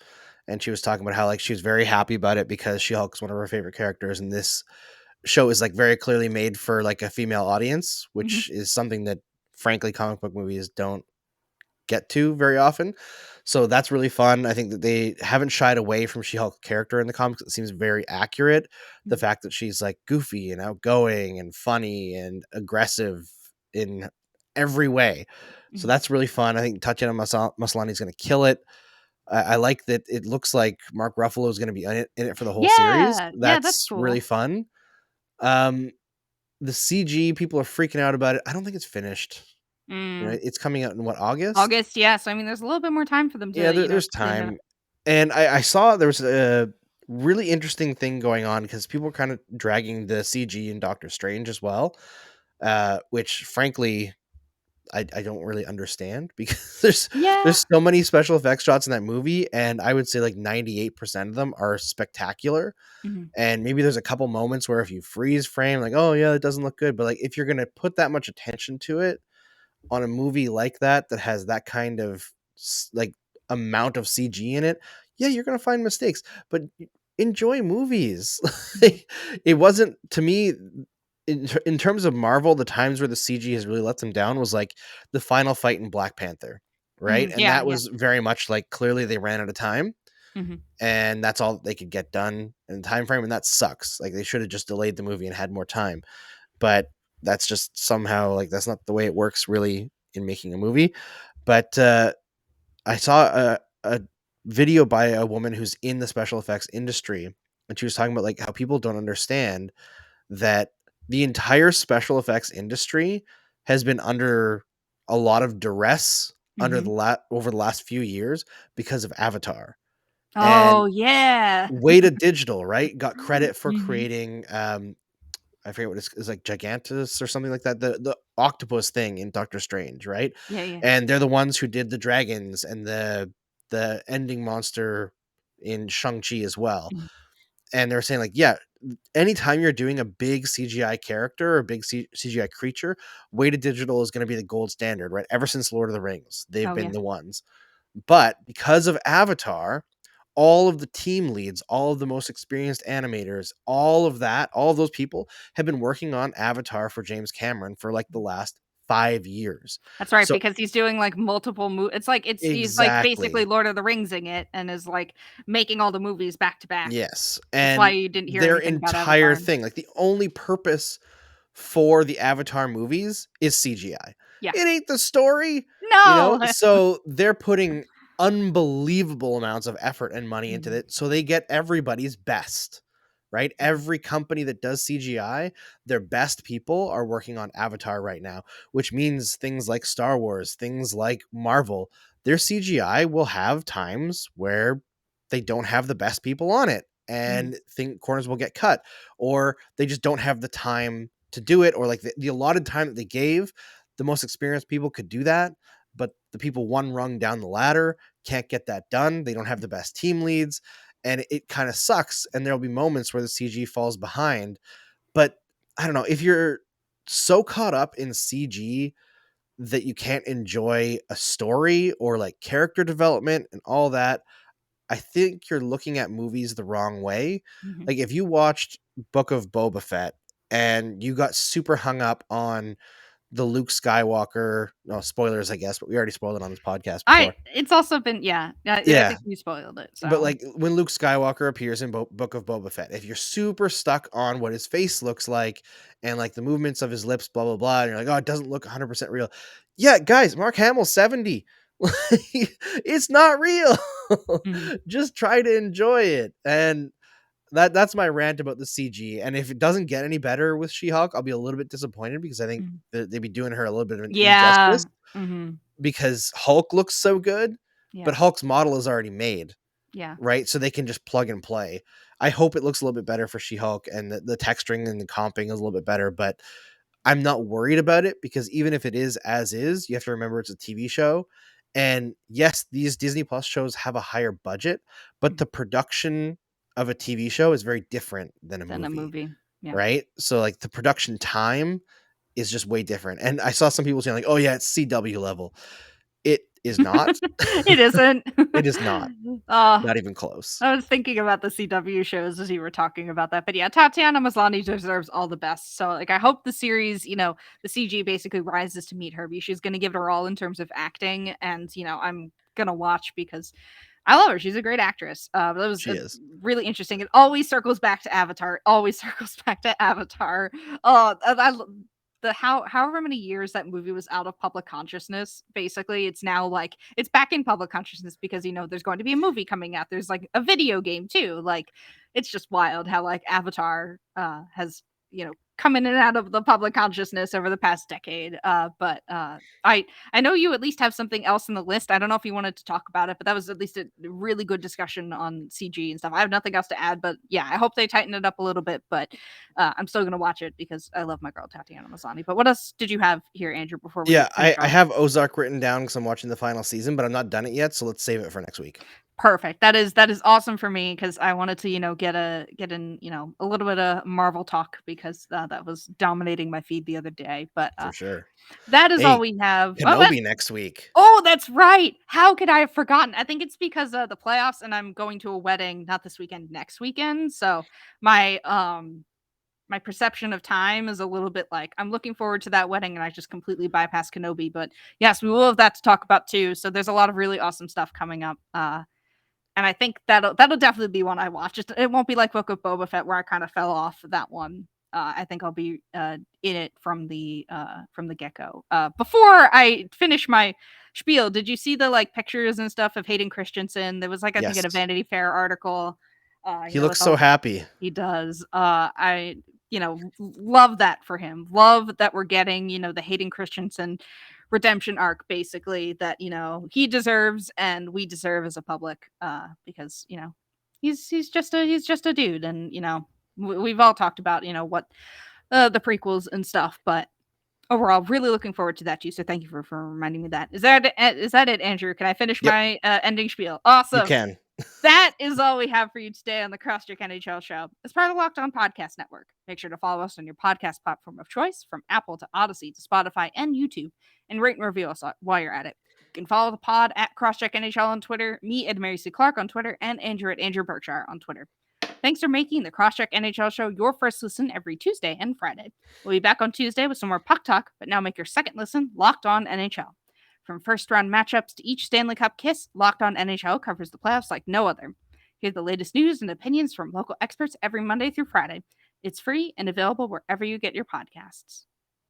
and she was talking about how like she was very happy about it because She-Hulk is one of her favorite characters, and this show is like very clearly made for like a female audience, Mhm. which is something that frankly comic book movies don't get to very often. So that's really fun. I think that they haven't shied away from She-Hulk character in the comics. It seems very accurate. The Mhm. fact that she's like goofy and outgoing and funny and aggressive in every way. So Mhm. that's really fun. I think Tatiana Maslany is going to kill it. I like that it looks like Mark Ruffalo is going to be in it for the whole series. Yeah, that's That's really cool. fun. Um, the CG, people are freaking out about it. I don't think it's finished. Mm. It's coming out in what, August? August, yeah. So I mean, there's a little bit more time for them Yeah, to, there's clean it up. time. And I saw there was a really interesting thing going on because people were kind of dragging the CG in Doctor Strange as well, which frankly I don't really understand because Yeah. there's so many special effects shots in that movie, and I would say like 98% of them are spectacular. Mhm. And maybe there's a couple moments where if you freeze frame, like, oh yeah, it doesn't look good. But like if you're gonna put that much attention to it on a movie like that that has that kind of like amount of CG in it, yeah, you're gonna find mistakes. But enjoy movies. Mhm. It wasn't to me in terms of Marvel, the times where the CG has really let them down was like the final fight in Black Panther, right? Mhm. And Yeah, that yeah. was very much like clearly they ran out of time Mhm. and that's all they could get done in the time frame, and that sucks. Like they should have just delayed the movie and had more time. But that's just somehow like that's not the way it works really in making a movie. But I saw a video by a woman who's in the special effects industry, and she was talking about like how people don't understand that the entire special effects industry has been under a lot of duress under Mhm. over the last few years because of Avatar. And Oh, yeah. Weta Digital, right, got credit for Mhm. creating I forget what it's like Gigantus or something like that. The octopus thing in Doctor Strange, right? Yeah, yeah. And they're the ones who did the dragons and the ending monster in Shang-Chi as well. Mhm. And they're saying like, yeah, anytime you're doing a big CGI character or a big CGI creature, Weta Digital is going to be the gold standard, right? Ever since Lord of the Rings, they've Oh, been yeah. the ones. But because of Avatar, all of the team leads, all of the most experienced animators, all of that, all of those people have been working on Avatar for James Cameron for like the last 5 years. That's right, So because he's doing, like, multiple it's like he's, like, basically exactly. Lord of the Ringsing it and is, like, making all the movies back to back. Yes. That's why And you didn't hear their anything about entire Avatar. thing, like the only purpose for the Avatar movies is CGI. Yeah. It ain't the story, No! So they're putting unbelievable amounts of effort and money into Mhm. it. So they get everybody's best, right? Mhm. Every company that does CGI, their best people are working on Avatar right now, which means things like Star Wars, things like Marvel, their CGI will have times where they don't have the best people on it Mhm. and think corners will get cut or they just don't have the time to do it, or like the allotted time that they gave, the most experienced people could do that, but the people one rung down the ladder can't get that done. They don't have the best team leads, and it kind of sucks. And there'll be moments where the CG falls behind. But I don't know, if you're so caught up in CG that you can't enjoy a story or like character development and all that, I think you're looking at movies the wrong way. Mhm. Like if you watched Book of Boba Fett and you got super hung up on the Luke Skywalker, no spoilers, I guess, but we already spoiled it on this podcast before. It's also been, I Yeah. think you spoiled it. But So like when Luke Skywalker appears in Book of Boba Fett, if you're super stuck on what his face looks like and like the movements of his lips, blah, blah, blah, and you're like, oh, it doesn't look 100% real. Yeah, guys, Mark Hamill's 70. It's not real. Mhm. Just try to enjoy it. And that's my rant about the CG. And if it doesn't get any better with She-Hulk, I'll be a little bit disappointed because I think Mhm. they'd be doing her a little bit of an Yeah. injustice Mhm. because Hulk looks so good, Yeah. but Hulk's model is already made. Yeah. Right? So they can just plug and play. I hope it looks a little bit better for She-Hulk and the texturing and the comping is a little bit better, but I'm not worried about it because even if it is as is, you have to remember it's a TV show. And yes, these Disney Plus shows have a higher budget, but the production of a TV show is very different than a Than a movie, movie. Yeah. right? So like the production time is just way different. And I saw some people saying like, "Oh yeah, it's CW level." It is not. It isn't. It is not. Uh, Not even close. I was thinking about the CW shows as you were talking about that, but yeah, Tatiana Maslany deserves all the best. So, like, I hope the series, the CG basically rises to meet her. She's going to give it her all in terms of acting, and I'm gonna watch because I love her. She's a great actress. But it was She is. really interesting. It always circles back to Avatar. Always circles back to Avatar. The however many years that movie was out of public consciousness, basically it's now like it's back in public consciousness because there's going to be a movie coming out. There's like a video game too. Like it's just wild how like Avatar has come in and out of the public consciousness over the past decade. I know you at least have something else in the list. I don't know if you wanted to talk about it, but that was at least a really good discussion on CG and stuff. I have nothing else to add, but yeah, I hope they tighten it up a little bit. But I'm still gonna watch it because I love my girl Tatiana Maslany. But what else did you have here, Andrew? Before we Yeah, finish I off? have Ozark written down because I'm watching the final season, but I'm not done it yet, so let's save it for next week. Perfect. That is awesome for me because I wanted to get in a little bit of Marvel talk because that was dominating my feed the other day. But For sure. that is all Hey, we have. Kenobi next week. Oh, that's right. How could I have forgotten? I think it's because of the playoffs and I'm going to a wedding not this weekend, next weekend. So my perception of time is a little bit like I'm looking forward to that wedding and I just completely bypassed Kenobi. But yes, we will have that to talk about too. So there's a lot of really awesome stuff coming up. And I think that'll definitely be one I watch. It won't be like Book of Boba Fett where I kind of fell off that one. I think I'll be in it from the get-go. Before I finish my spiel, did you see the like pictures and stuff of Hayden Christensen? There was like I think in a Yes. Vanity Fair article. He looks so happy. He does. I love that for him. Love that we're getting the Hayden Christensen redemption arc basically that he deserves and we deserve as a public because he's just a dude and we've all talked about what the prequels and stuff, but overall really looking forward to that too. So thank you for reminding me that. Is that it, Andrew? Can I finish Yep. my ending spiel? You Awesome. can. That is all we have for you today on the Crosscheck NHL show. As part of the Locked On Podcast Network, make sure to follow us on your podcast platform of choice, from Apple to Odyssey to Spotify and YouTube, and rate and review us while you're at it. You can follow the pod at Crosscheck NHL on Twitter, me at Mary C. Clark on Twitter, and Andrew at Andrew Berkshire on Twitter. Thanks for making the Crosscheck NHL show your first listen every Tuesday and Friday. We'll be back on Tuesday with some more puck talk, but now make your second listen Locked On NHL. From first-round matchups to each Stanley Cup kiss, Locked On NHL covers the playoffs like no other. Hear the latest news and opinions from local experts every Monday through Friday. It's free and available wherever you get your podcasts.